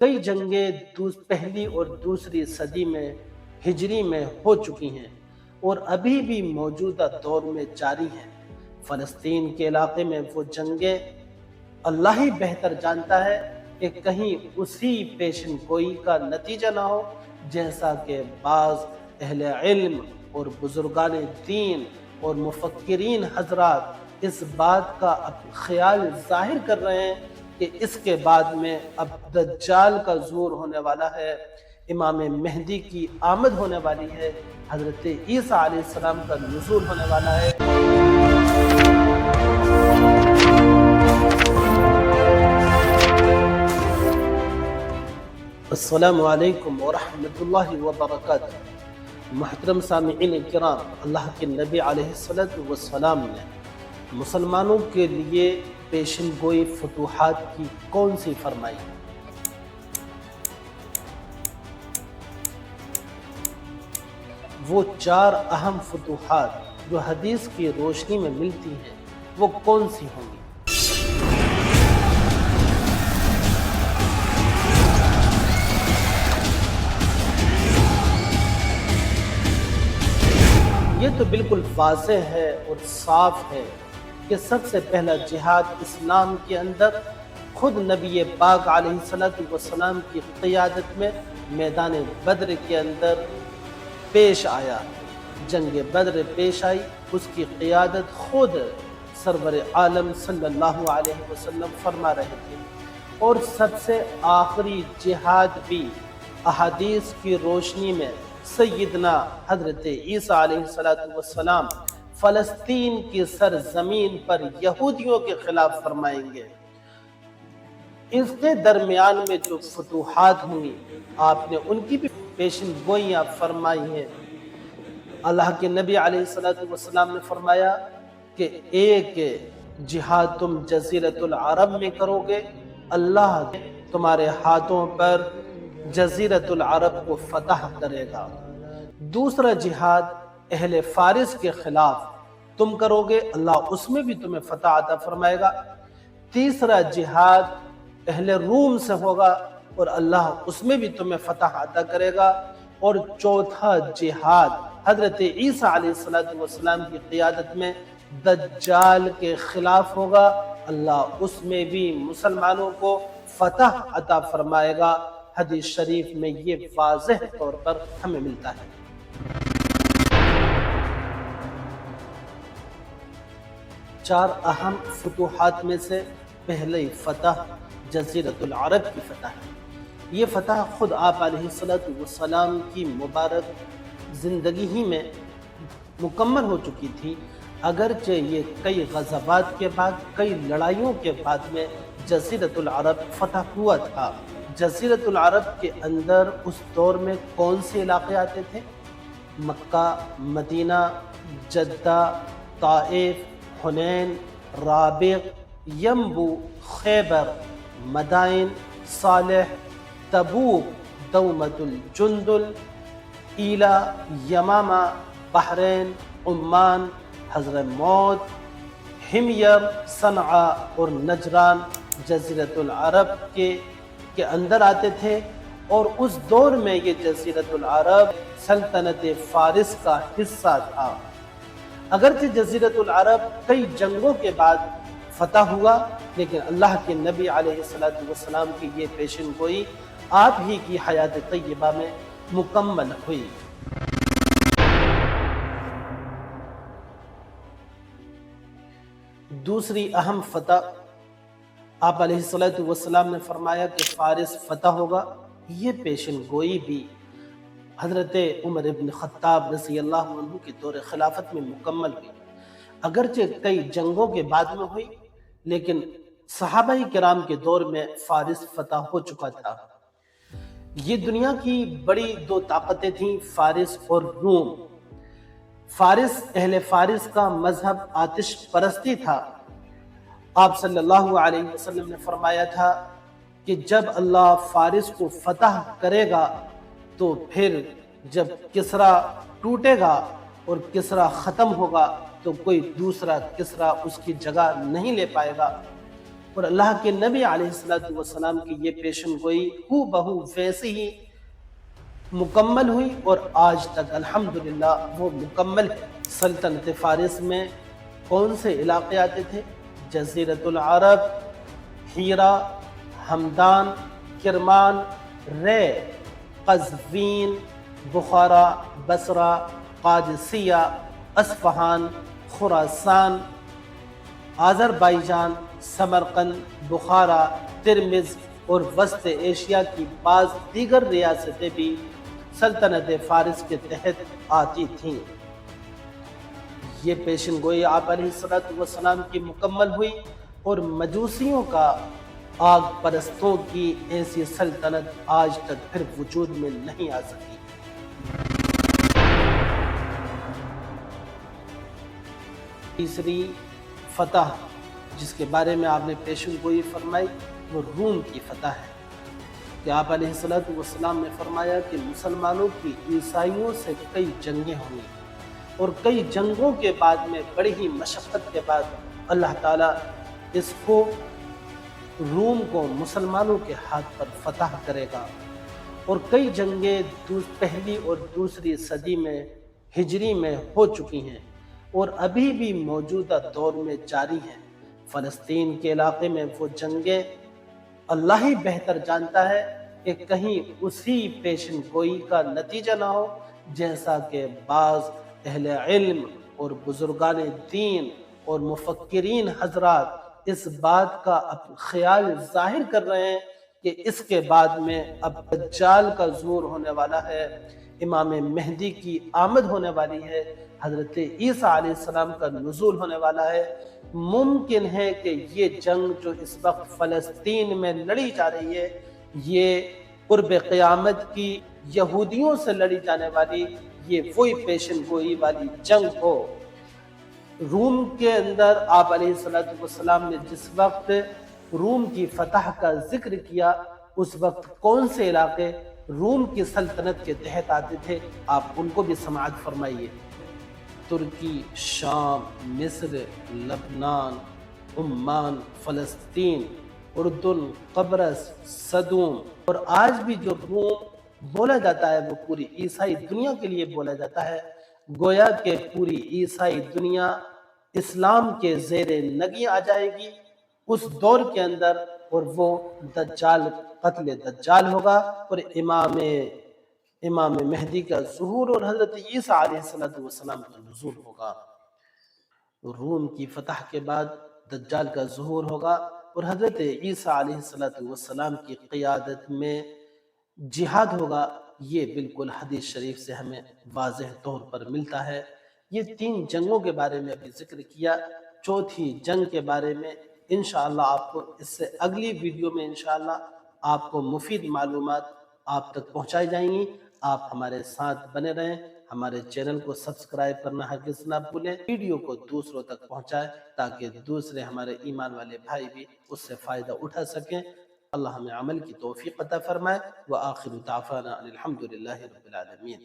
کئی جنگیں پہلی اور دوسری صدی میں ہجری میں ہو چکی ہیں اور ابھی بھی موجودہ دور میں جاری ہیں۔ فلسطین کے علاقے میں وہ جنگیں اللہ ہی بہتر جانتا ہے کہ کہیں اسی پیشن گوئی کا نتیجہ نہ ہو جیسا کہ بعض اہل علم اور بزرگان دین اور مفکرین حضرات اس بات کا خیال ظاہر کر رہے ہیں کہ اس کے بعد میں اب دجال کا ظہور ہونے والا ہے، امام مہدی کی آمد ہونے والی ہے، حضرت عیسیٰ علیہ السلام کا نزول ہونے والا ہے۔ السلام علیکم ورحمۃ اللہ وبرکاتہ۔ محترم سامعین کرام، اللہ کے نبی علیہ السلام نے مسلمانوں کے لیے پیشن گوئی فتوحات کی کون سی فرمائی؟ وہ چار اہم فتوحات جو حدیث کی روشنی میں ملتی ہیں وہ کون سی ہوں گی؟ یہ تو بالکل واضح ہے اور صاف ہے کہ سب سے پہلا جہاد اسلام کے اندر خود نبی پاک علیہ السلام کی قیادت میں میدان بدر کے اندر پیش آیا۔ جنگ بدر پیش آئی، اس کی قیادت خود سرور عالم صلی اللہ علیہ وسلم فرما رہے تھے، اور سب سے آخری جہاد بھی احادیث کی روشنی میں سیدنا حضرت عیسیٰ علیہ السلام فلسطین کی سرزمین پر یہودیوں کے خلاف فرمائیں گے۔ اس کے درمیان میں جو فتوحات ہوں گی آپ نے ان کی بھی پیشن گوئیاں فرمائی ہیں۔ اللہ کے نبی علیہ السلام نے فرمایا کہ ایک جہاد تم جزیرۃ العرب میں کرو گے، اللہ تمہارے ہاتھوں پر جزیرۃ العرب کو فتح کرے گا۔ دوسرا جہاد اہل فارس کے خلاف تم کرو گے، اللہ اس میں بھی تمہیں فتح عطا فرمائے گا۔ تیسرا جہاد اہل روم سے ہوگا اور اللہ اس میں بھی تمہیں فتح عطا کرے گا۔ اور چوتھا جہاد حضرت عیسیٰ علیہ السلام کی قیادت میں دجال کے خلاف ہوگا، اللہ اس میں بھی مسلمانوں کو فتح عطا فرمائے گا۔ حدیث شریف میں یہ واضح طور پر ہمیں ملتا ہے۔ چار اہم فتوحات میں سے پہلی فتح جزیرۃ العرب کی فتح ہے۔ یہ فتح خود آپ علیہ السلام کی مبارک زندگی ہی میں مکمل ہو چکی تھی، اگرچہ یہ کئی غزوات کے بعد، کئی لڑائیوں کے بعد میں جزیرۃ العرب فتح ہوا تھا۔ جزیرۃ العرب کے اندر اس دور میں کون سے علاقے آتے تھے؟ مکہ، مدینہ، جدہ، طائف، حنین، رابغ، ینبو، خیبر، مدائن، صالح، تبوک، دومۃ الجندل، ایلا، یمامہ، بحرین، عمان، حضرموت، حمیر، صنعاء اور نجران جزیرۃ العرب کے اندر آتے تھے۔ اور اس دور میں یہ جزیرۃ العرب سلطنت فارس کا حصہ تھا۔ اگرچہ جزیرۃ العرب کئی جنگوں کے بعد فتح ہوا، لیکن اللہ کے نبی علیہ السلام کی یہ پیشن گوئی آپ ہی کی حیات طیبہ میں مکمل ہوئی۔ دوسری اہم فتح آپ علیہ السلام نے فرمایا کہ فارس فتح ہوگا۔ یہ پیشن گوئی بھی حضرت عمر ابن خطاب رضی اللہ عنہ کی دور خلافت میں مکمل ہوئی، اگرچہ کئی جنگوں کے بعد میں ہوئی، لیکن صحابہ کرام کے دور میں فارس فتح ہو چکا تھا۔ یہ دنیا کی بڑی دو طاقتیں تھیں، فارس اور روم۔ فارس، اہل فارس کا مذہب آتش پرستی تھا۔ آپ صلی اللہ علیہ وسلم نے فرمایا تھا کہ جب اللہ فارس کو فتح کرے گا تو پھر جب کسرا ٹوٹے گا اور کسرا ختم ہوگا تو کوئی دوسرا کسرا اس کی جگہ نہیں لے پائے گا۔ اور اللہ کے نبی علیہ السلام کی یہ پیشن گوئی ہو بہو ویسے ہی مکمل ہوئی اور آج تک الحمدللہ وہ مکمل ہے۔ سلطنت فارس میں کون سے علاقے آتے تھے؟ جزیرۃ العرب، ہیرا، ہمدان، کرمان، رے، قزوین، بخارا، بصرہ، قادسیہ، اصفہان، خراسان، آذربائیجان، سمرقند، بخارا، ترمز اور وسط ایشیا کی بعض دیگر ریاستیں بھی سلطنت فارس کے تحت آتی تھیں۔ یہ پیشن گوئی آپ علیہ السلام کی مکمل ہوئی اور مجوسیوں کا آگ پرستوں کی ایسی سلطنت آج تک پھر وجود میں نہیں آ سکی۔ تیسری فتح جس کے بارے میں آپ نے پیشن گوئی فرمائی وہ روم کی فتح ہے کہ آپ علیہ السلام نے فرمایا کہ مسلمانوں کی عیسائیوں سے کئی جنگیں ہوئیں اور کئی جنگوں کے بعد میں بڑی ہی مشقت کے بعد اللہ تعالیٰ اس کو روم کو مسلمانوں کے ہاتھ پر فتح کرے گا، اور کئی جنگیں پہلی اور دوسری صدی میں ہجری میں ہو چکی ہیں اور ابھی بھی موجودہ دور میں جاری ہیں۔ فلسطین کے علاقے میں وہ جنگیں اللہ ہی بہتر جانتا ہے کہ کہیں اسی پیشن گوئی کا نتیجہ نہ ہو جیسا کہ بعض اہل علم اور بزرگان دین اور مفکرین حضرات اس بات کا خیال ظاہر کر رہے ہیں کہ اس کے بعد میں اب دجال کا ظہور ہونے والا ہے، امام مہدی کی آمد ہونے والی ہے، حضرت عیسیٰ علیہ السلام کا نزول ہونے والا ہے۔ ممکن ہے کہ یہ جنگ جو اس وقت فلسطین میں لڑی جا رہی ہے یہ قرب قیامت کی یہودیوں سے لڑی جانے والی یہ وہی پیشن گوئی والی جنگ ہو۔ روم کے اندر آپ علیہ السلام نے جس وقت روم کی فتح کا ذکر کیا اس وقت کون سے علاقے روم کی سلطنت کے تحت آتے تھے آپ ان کو بھی سماعت فرمائیے۔ ترکی، شام، مصر، لبنان، عمان، فلسطین، اردن، قبرص، صدوم، اور آج بھی جو روم بولا جاتا ہے وہ پوری عیسائی دنیا کے لیے بولا جاتا ہے۔ گویا کہ پوری عیسائی دنیا اسلام کے زیر نگی آ جائے گی اس دور کے اندر، اور وہ دجال قتل دجال ہوگا اور امام مہدی کا ظہور اور حضرت عیسیٰ علیہ السلام کا نزول ہوگا۔ روم کی فتح کے بعد دجال کا ظہور ہوگا اور حضرت عیسیٰ علیہ السلام کی قیادت میں جہاد ہوگا۔ یہ بالکل حدیث شریف سے ہمیں واضح طور پر ملتا ہے۔ یہ تین جنگوں کے بارے میں ابھی ذکر کیا، چوتھی جنگ کے بارے میں انشاءاللہ آپ کو اس سے اگلی ویڈیو میں انشاءاللہ آپ کو مفید معلومات آپ تک پہنچائی جائیں گی۔ آپ ہمارے ساتھ بنے رہیں، ہمارے چینل کو سبسکرائب کرنا ہرگز نہ بھولیں، ویڈیو کو دوسروں تک پہنچائیں تاکہ دوسرے ہمارے ایمان والے بھائی بھی اس سے فائدہ اٹھا سکیں۔ اللہ ہمیں عمل کی توفیق عطا فرمائے، وآخر دعوانا ان الحمدللہ رب العالمین۔